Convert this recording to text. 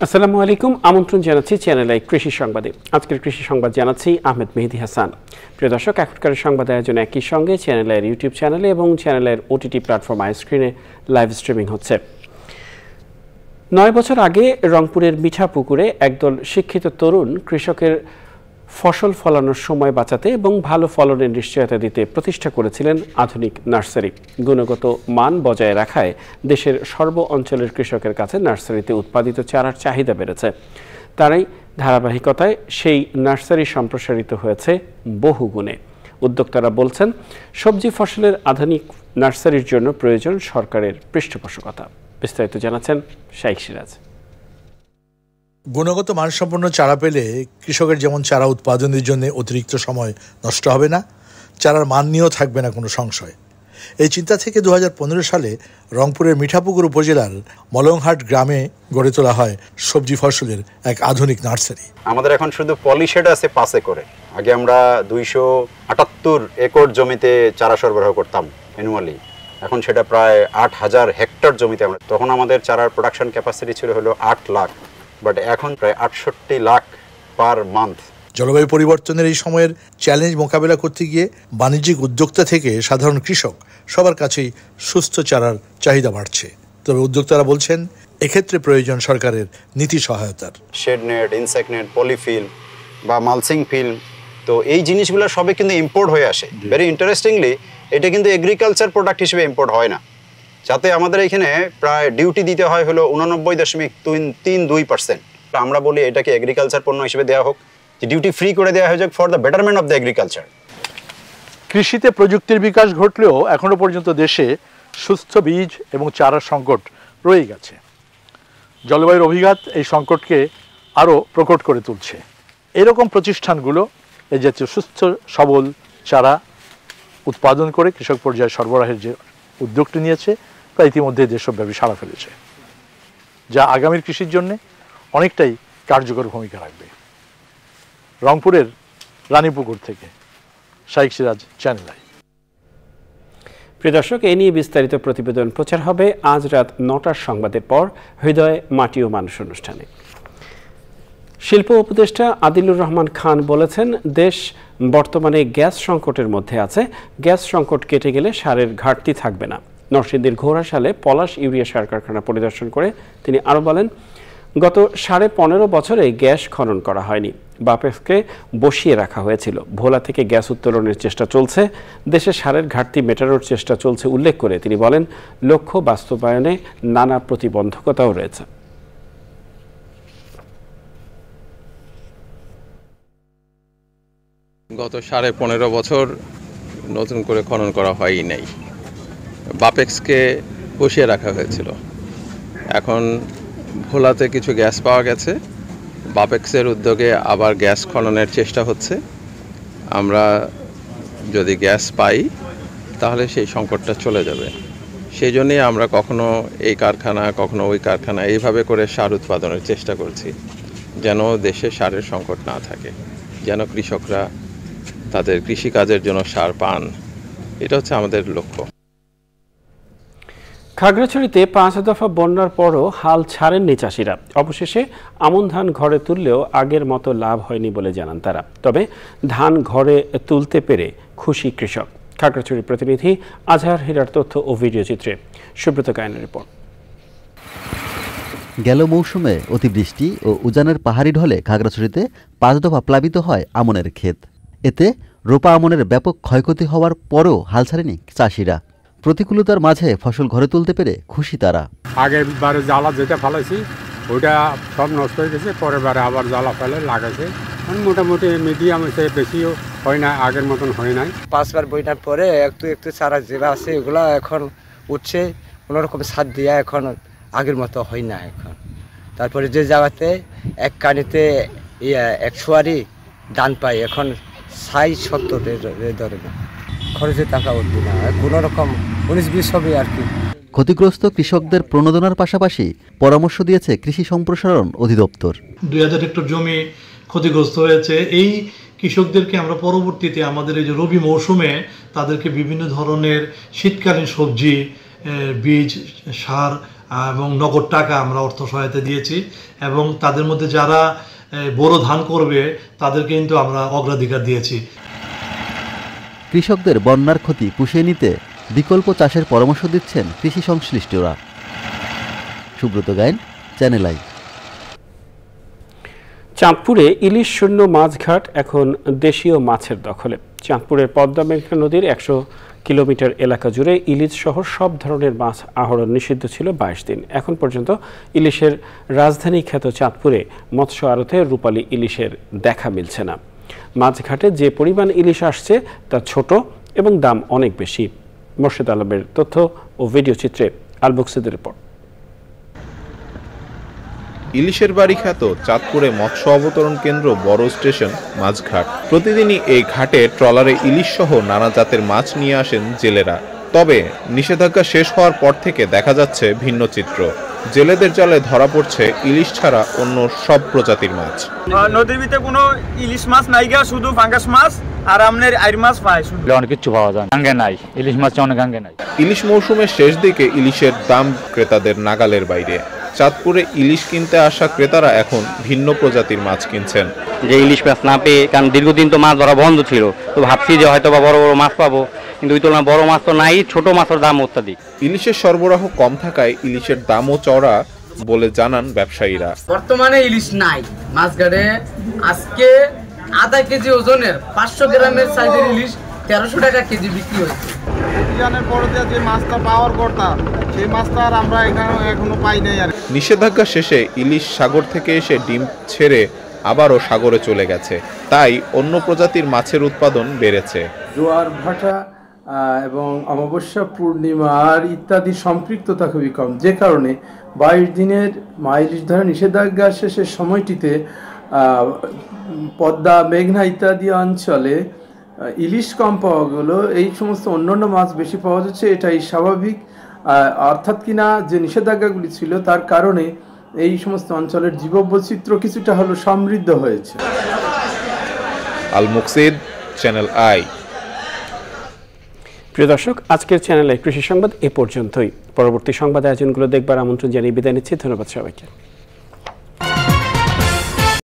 আসসালামু আলাইকুম, আমন্ত্রণ জানাচ্ছি চ্যানেল আই কৃষি সংবাদে। আজকের কৃষি সংবাদ জানাচ্ছি আহমেদ মেহেদি হাসান। প্রিয় দর্শক, এখনকার সংবাদ আয়োজন একই সঙ্গে চ্যানেল আইয়ের ইউটিউব চ্যানেলে এবং চ্যানেলের ওটিটি প্ল্যাটফর্ম আইস্ক্রিনে লাইভ স্ট্রিমিং হচ্ছে। 9 বছর আগে রংপুরের মিঠাপুকুরে একদল শিক্ষিত তরুণ কৃষকের ফসল ফলানোর সময় বাঁচাতে এবং ভালো ফলনের নিশ্চয়তা দিতে প্রতিষ্ঠা করেছিলেন আধুনিক নার্সারি। গুণগত মান বজায় রাখায় দেশের সর্ব অঞ্চলের কৃষকের কাছে নার্সারিতে উৎপাদিত চারার চাহিদা বেড়েছে। তারই ধারাবাহিকতায় সেই নার্সারি সম্প্রসারিত হয়েছে বহুগুণে। উদ্যোক্তারা বলছেন, সবজি ফসলের আধুনিক নার্সারির জন্য প্রয়োজন সরকারের পৃষ্ঠপোষকতা। বিস্তারিত জানাচ্ছেন শাইখ সিরাজ। গুণগত মানসম্পন্ন চারা পেলে কৃষকের যেমন চারা উৎপাদনের জন্য অতিরিক্ত সময় নষ্ট হবে না, চারার মান নিয়েও থাকবে না কোনো সংশয়। এই চিন্তা থেকে 2015 সালে রংপুরের মিঠাপুকুর উপজেলার মলংহাট গ্রামে গড়ে তোলা হয় সবজি ফসলের এক আধুনিক নার্সারি। আমাদের এখন শুধু পলিশেড আছে 5 একরে। আগে আমরা 278 একর জমিতে চারা সরবরাহ করতাম অ্যানুয়ালি, এখন সেটা প্রায় 8000 হেক্টর জমিতে। আমরা তখন আমাদের চারার প্রোডাকশন ক্যাপাসিটি ছিল হলো 8 লাখ, বাট এখন প্রায় 68 লাখ পার মান্থ। জলবায়ু পরিবর্তনের এই সময়ের চ্যালেঞ্জ মোকাবেলা করতে গিয়ে বাণিজ্যিক উদ্যোক্তা থেকে সাধারণ কৃষক সবার কাছেই সুস্থ চারার চাহিদা বাড়ছে। তবে উদ্যোক্তারা বলছেন, এক্ষেত্রে প্রয়োজন সরকারের নীতি সহায়তার। Shade net, insect net, polyfilm বা মালসিং ফিল্ম, তো এই জিনিসগুলো সবই কিন্তু ইম্পোর্ট হয়ে আসে। ভেরি ইন্টারেস্টিংলি, এটা কিন্তু এগ্রিকালচার প্রোডাক্ট হিসেবে ইম্পোর্ট হয় না, যাতে আমাদের এখানে প্রায় ডিউটি দিতে হয় হলো 89.32%। আমরা বলি এটাকে এগ্রিকালচার পণ্য হিসেবে দেওয়া হোক, যে ডিউটি ফ্রি করে দেওয়া হয়ে যাক for the betterment of the agriculture. কৃষিতে প্রযুক্তির বিকাশ ঘটলেও এখনো পর্যন্ত দেশে সুস্থ বীজ এবং চারার সংকট রয়ে গেছে। জলবায়ুর অভিঘাত এই সংকটকে আরও প্রকট করে তুলছে। এরকম প্রতিষ্ঠানগুলো এই জাতীয় সুস্থ সবল চারা উৎপাদন করে কৃষক পর্যায়ে সরবরাহের যে উদ্যোগটি নিয়েছে, তা ইতিমধ্যে দেশব্যাপী সাড়া ফেলেছে, যা আগামীর কৃষির জন্য অনেকটাই কার্যকর ভূমিকা রাখবে। রংপুরের রানীপুকুর থেকে শাইখ সিরাজ, চ্যানেল আই। প্রিয় দর্শক, এ নিয়ে বিস্তারিত প্রতিবেদন প্রচার হবে আজ রাত 9টার সংবাদের পর হৃদয়ে মাটি ও মানুষ অনুষ্ঠানে। শিল্প উপদেষ্টা আদিলুর রহমান খান বলেছেন, দেশ বর্তমানে গ্যাস সংকটের মধ্যে আছে। গ্যাস সংকট কেটে গেলে সারের ঘাটতি থাকবে না। নরসিংদীর ঘোড়াশালে পলাশ ইউরিয়া সার কারখানা পরিদর্শন করে তিনি আরও বলেন, গত 15.5 বছরে গ্যাস খনন করা হয়নি, বাপেক্সকে বসিয়ে রাখা হয়েছিল। ভোলা থেকে গ্যাস উত্তোলনের চেষ্টা চলছে, দেশে সারের ঘাটতি মেটানোর চেষ্টা চলছে উল্লেখ করে তিনি বলেন, লক্ষ্য বাস্তবায়নে নানা প্রতিবন্ধকতাও রয়েছে। গত 15.5 বছর নতুন করে খনন করা হয়ই নাই, বাপেক্সকে বসিয়ে রাখা হয়েছিল। এখন ভোলাতে কিছু গ্যাস পাওয়া গেছে, বাপেক্সের উদ্যোগে আবার গ্যাস খননের চেষ্টা হচ্ছে। আমরা যদি গ্যাস পাই তাহলে সেই সংকটটা চলে যাবে। সেই জন্যই আমরা কখনো এই কারখানা কখনো ওই কারখানা এইভাবে করে সার উৎপাদনের চেষ্টা করছি, যেন দেশে সারের সংকট না থাকে, যেন কৃষকরা তাদের কৃষিকাজের জন্য সার পান। এটা হচ্ছে আমাদের লক্ষ্য। খাগড়াছড়িতে 5 দফা বন্যার পরও হাল ছাড়েননি চাষিরা। অবশেষে আমন ধান ঘরে তুললেও আগের মতো লাভ হয়নি বলে জানান তারা। তবে ধান ঘরে তুলতে পেরে খুশি কৃষক। খাগড়াছড়ির প্রতিনিধি আজহার হীরার তথ্য ও ভিডিও চিত্রে সুব্রত কায়নের রিপোর্ট। গেল মৌসুমে অতিবৃষ্টি ও উজানের পাহাড়ি ঢলে খাগড়াছড়িতে 5 দফা প্লাবিত হয় আমনের ক্ষেত। এতে রোপা আমনের ব্যাপক ক্ষয়ক্ষতি হওয়ার পরও হাল ছাড়েনি চাষিরা। প্রতিকূলতার মাঝে ফসল ঘরে তুলতে পেরে খুশি তারা। আগের বারে জ্বালা যেটা ফেলাইছি ওইটা সব নষ্ট হয়ে গেছে, পরের বারে আবার জ্বালা ফেলে লাগাইছে। মোটামুটি মিডিয়াম হয়েছে, বেশিও হয় না, আগের মতন হয় নাই। 5 বার বইটার পরে একটু চারা যেটা আছে এগুলো এখন উঠছে, কোনোরকম সার দিয়ে এখন আগের মতো হয় না এখন। তারপরে যে জায়গাতে এক কানিতে 100 ধান পাই, এখন 60-70 ধরে না, খরচে টাকা উঠবে না, কোনোরকম 19-20 হবে আর কি। ক্ষতিগ্রস্ত কৃষকদের প্রণোদনার পাশাপাশি পরামর্শ দিয়েছে কৃষি সম্প্রসারণ অধিদপ্তর। 2000 হেক্টর জমি ক্ষতিগ্রস্ত হয়েছে। এই কৃষকদেরকে আমরা পরবর্তীতে আমাদের এই যে রবি মৌসুমে তাদেরকে বিভিন্ন ধরনের শীতকালীন সবজি, বীজ, সার এবং নগদ টাকা আমরা অর্থ সহায়তা দিয়েছি এবং তাদের মধ্যে যারা বোরো ধান করবে তাদেরকে কিন্তু আমরা অগ্রাধিকার দিয়েছি। কৃষকদের বন্যার ক্ষতি পুষিয়ে নিতে বিকল্প চাষের পরামর্শ দিচ্ছেন কৃষি সংশ্লিষ্টরা। Subrata Gayen, channel I. চাঁদপুরে ইলিশ শূন্য মাছঘাট এখন দেশীয় মাছের দখলে। চাঁদপুরের পদ্মা মেঘনা নদীর 100 কিলোমিটার এলাকা জুড়ে ইলিশ সহ সব ধরনের মাছ আহরণ নিষিদ্ধ ছিল 22 দিন। এখন পর্যন্ত ইলিশের রাজধানী খ্যাত চাঁদপুরে মৎস্য আড়তে রূপালী ইলিশের দেখা মিলছে না। মাছঘাটে যে পরিমাণ ইলিশ আসছে তা ছোট এবং দাম অনেক বেশি। মোর্শেদ আলমের তথ্য ও ভিডিও চিত্রে আলবক্সিদের রিপোর্ট। ইলিশের বাড়ি খ্যাত চাঁদপুরে মৎস্য অবতরণ কেন্দ্র বড় স্টেশন মাছঘাট। প্রতিদিনই এই ঘাটে ট্রলারে ইলিশ সহ নানা জাতের মাছ নিয়ে আসেন জেলেরা। তবে নিষেধাজ্ঞা শেষ হওয়ার পর থেকে দেখা যাচ্ছে ভিন্ন চিত্র। জেলেদের জালে ধরা পড়ছে ইলিশ ছাড়া অন্য সব প্রজাতির মাছ। নদীর ভিতরে কোনো ইলিশ মাছ নাই গা, শুধু ফাঙ্গাস মাছ আর আমনের আইর মাছ পায়। অনেক কিছু পাওয়া যায়, গাঙ্গে নাই ইলিশ মাছ, অনেক গাঙ্গে নাই। ইলিশ মৌসুমের শেষ দিকে ইলিশের দাম ক্রেতাদের নাগালের বাইরে। চাঁদপুরে ইলিশ কিনতে আসা ক্রেতারা এখন ভিন্ন প্রজাতির মাছ কিনছেন। যে ইলিশ মাছ না পেয়ে, কারণ দীর্ঘদিন তো মাছ ধরা বন্ধ ছিল, তো ভাবছি যে হয়তো বা বড় বড় মাছ পাবো, কিন্তু ওই তুলনায় বড় মাছ তো নাই, ছোট মাছের দাম অত্যাধিক। ইলিশের সরবরাহ কম থাকায় ইলিশের দামও চড়া বলে জানান ব্যবসায়ীরা। বর্তমানে ইলিশ নাই মাছঘাটে। আজকে আধা কেজি ওজনের 500 গ্রামের সাইজের ইলিশ 1300 টাকা কেজি বিক্রি হয়েছে। যে মাছটা পাওয়ার কথা সেই মাছটা আর আমরা এখনো পাই নাই। নিষেধাজ্ঞা শেষে ইলিশ সাগর থেকে এসে ডিম ছেড়ে আবারও সাগরে চলে গেছে, তাই অন্য প্রজাতির মাছের উৎপাদন বেড়েছে। জোয়ার ভাটা এবং অমাবস্যা পূর্ণিমার ইত্যাদি সম্পৃক্ততা খুবই কম, যে কারণে 22 দিনের ইলিশ ধরা নিষেধাজ্ঞা শেষের সময়টিতে পদ্মা মেঘনা ইত্যাদি অঞ্চলে ইলিশ কম পাওয়া গেলো। এই সমস্ত অন্যান্য মাছ বেশি পাওয়া যাচ্ছে, এটাই স্বাভাবিক। অর্থাৎ কিনা যে নিষেধাজ্ঞাগুলি ছিল তার কারণে এই সমস্ত অঞ্চলের জীববৈচিত্র্য কিছুটা হলো সমৃদ্ধ হয়েছে। আল মুকসিদ, চ্যানেল আই। প্রিয় দর্শক, আজকের চ্যানেলে কৃষি সংবাদ এ পর্যন্তই। পরবর্তী সংবাদ আয়োজনগুলো দেখবার আমন্ত্রণ জানিয়ে বিদায় নিচ্ছি। ধন্যবাদ সবাইকে।